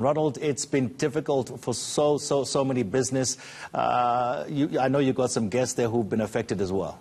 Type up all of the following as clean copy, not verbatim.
Ronald, it's been difficult for so many business. I know you've got some guests there who've been affected as well.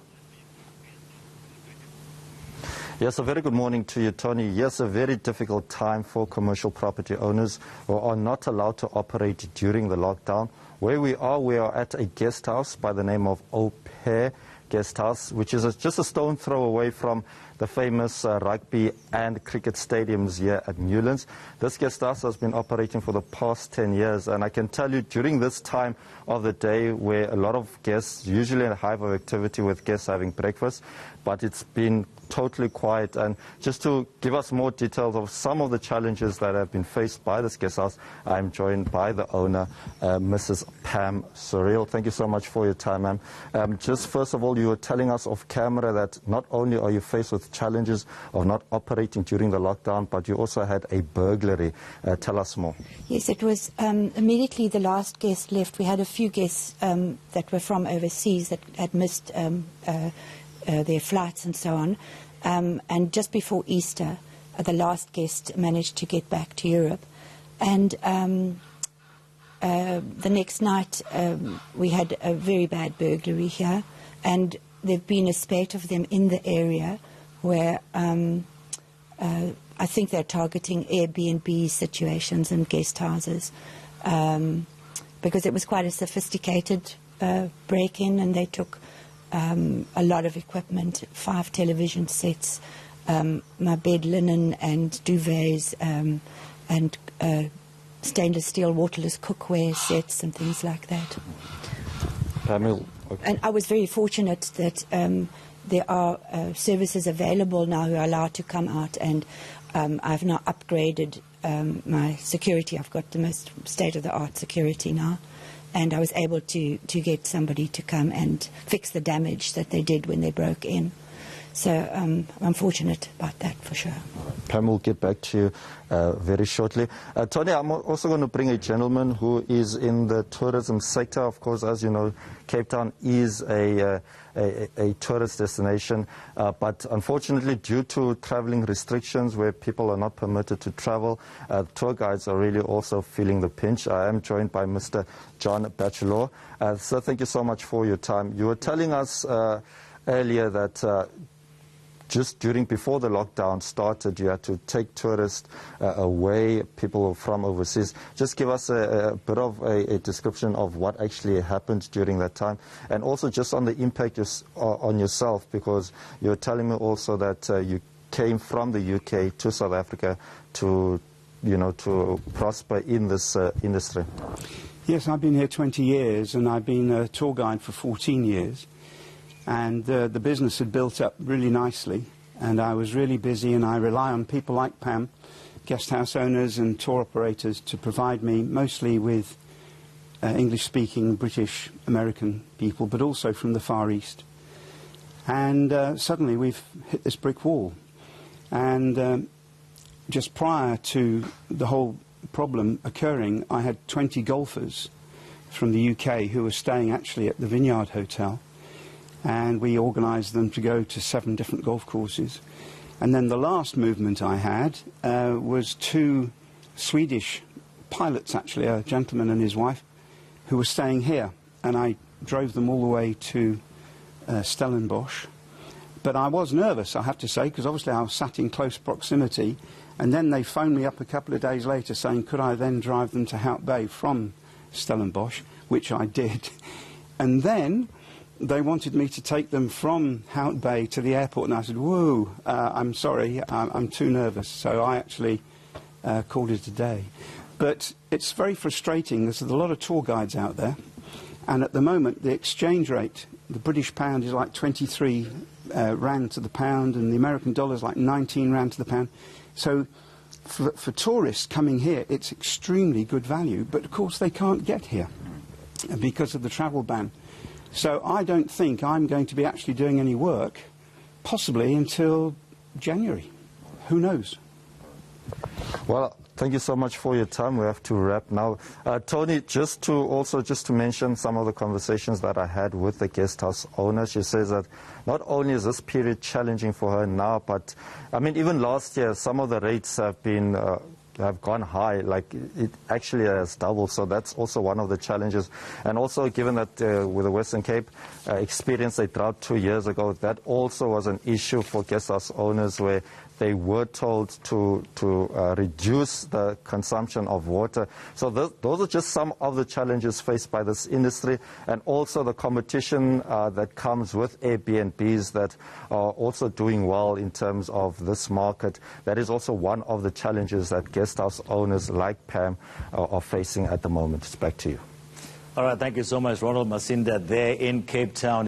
Yes, a very good morning to you, Tony. Yes, a very difficult time for commercial property owners who are not allowed to operate during the lockdown. Where we are at a guest house by the name of Au Pair Guest House, which is just a stone throw away from the famous rugby and cricket stadiums here at Newlands. This guest house has been operating for the past 10 years, and I can tell you during this time of the day where a lot of guests, usually a hive of activity with guests having breakfast, but it's been totally quiet. And just to give us more details of some of the challenges that have been faced by this guest house, I'm joined by the owner, Mrs. Pam Surreal. Thank you so much for your time, ma'am. Just first of all, you were telling us off camera that not only are you faced with challenges of not operating during the lockdown, but you also had a burglary. Tell us more. Yes, it was immediately the last guest left. We had a few guests that were from overseas that had missed their flights and so on. And just before Easter, the last guest managed to get back to Europe. And the next night, we had a very bad burglary here. And there have been a spate of them in the area where I think they're targeting Airbnb situations and guest houses, because it was quite a sophisticated break-in, and they took a lot of equipment, 5 television sets, my bed linen and duvets, and stainless steel waterless cookware sets and things like that. Okay. And I was very fortunate that there are services available now who are allowed to come out, and I've now upgraded my security. I've got the most state-of-the-art security now. And I was able to get somebody to come and fix the damage that they did when they broke in. So I'm fortunate about that for sure. Pam will get back to you very shortly. Tony, I'm also going to bring a gentleman who is in the tourism sector. Of course, as you know, Cape Town is a tourist destination, but unfortunately due to travelling restrictions where people are not permitted to travel, tour guides are really also feeling the pinch. I am joined by Mr. John Batchelor. Sir, thank you so much for your time. You were telling us earlier that just before the lockdown started, you had to take tourists away, people from overseas. Just give us a bit of a description of what actually happened during that time, and also just on the impact on yourself, because you're telling me also that you came from the UK to South Africa to prosper in this industry. Yes, I've been here 20 years, and I've been a tour guide for 14 years. And the business had built up really nicely, and I was really busy, and I rely on people like Pam, guest house owners and tour operators, to provide me mostly with English-speaking British American people, but also from the Far East. And suddenly we've hit this brick wall. And just prior to the whole problem occurring, I had 20 golfers from the UK who were staying actually at the Vineyard Hotel. And we organised them to go to 7 different golf courses. And then the last movement I had was 2 Swedish pilots, actually, a gentleman and his wife, who were staying here. And I drove them all the way to Stellenbosch. But I was nervous, I have to say, because obviously I was sat in close proximity. And then they phoned me up a couple of days later saying, could I then drive them to Hout Bay from Stellenbosch, which I did. And then they wanted me to take them from Hout Bay to the airport, and I said, whoa, I'm sorry, I'm too nervous. So I actually called it a day. But it's very frustrating. There's a lot of tour guides out there, and at the moment the exchange rate, the British pound is like 23 rand to the pound, and the American dollar is like 19 rand to the pound. So for tourists coming here, it's extremely good value, but of course they can't get here because of the travel ban. So I don't think I'm going to be actually doing any work, possibly until January. Who knows? Well, thank you so much for your time. We have to wrap now. Tony, just to mention some of the conversations that I had with the guest house owner. She says that not only is this period challenging for her now, but I mean, even last year, some of the rates have been have gone high, like it actually has doubled. So that's also one of the challenges. And also, given that with the Western Cape experienced a drought 2 years ago, that also was an issue for guest house owners, where they were told to reduce the consumption of water. So those are just some of the challenges faced by this industry, and also the competition that comes with Airbnbs that are also doing well in terms of this market. That is also one of the challenges that guest house owners like Pam are facing at the moment. It's back to you. All right, thank you so much, Ronald Masinda, there in Cape Town.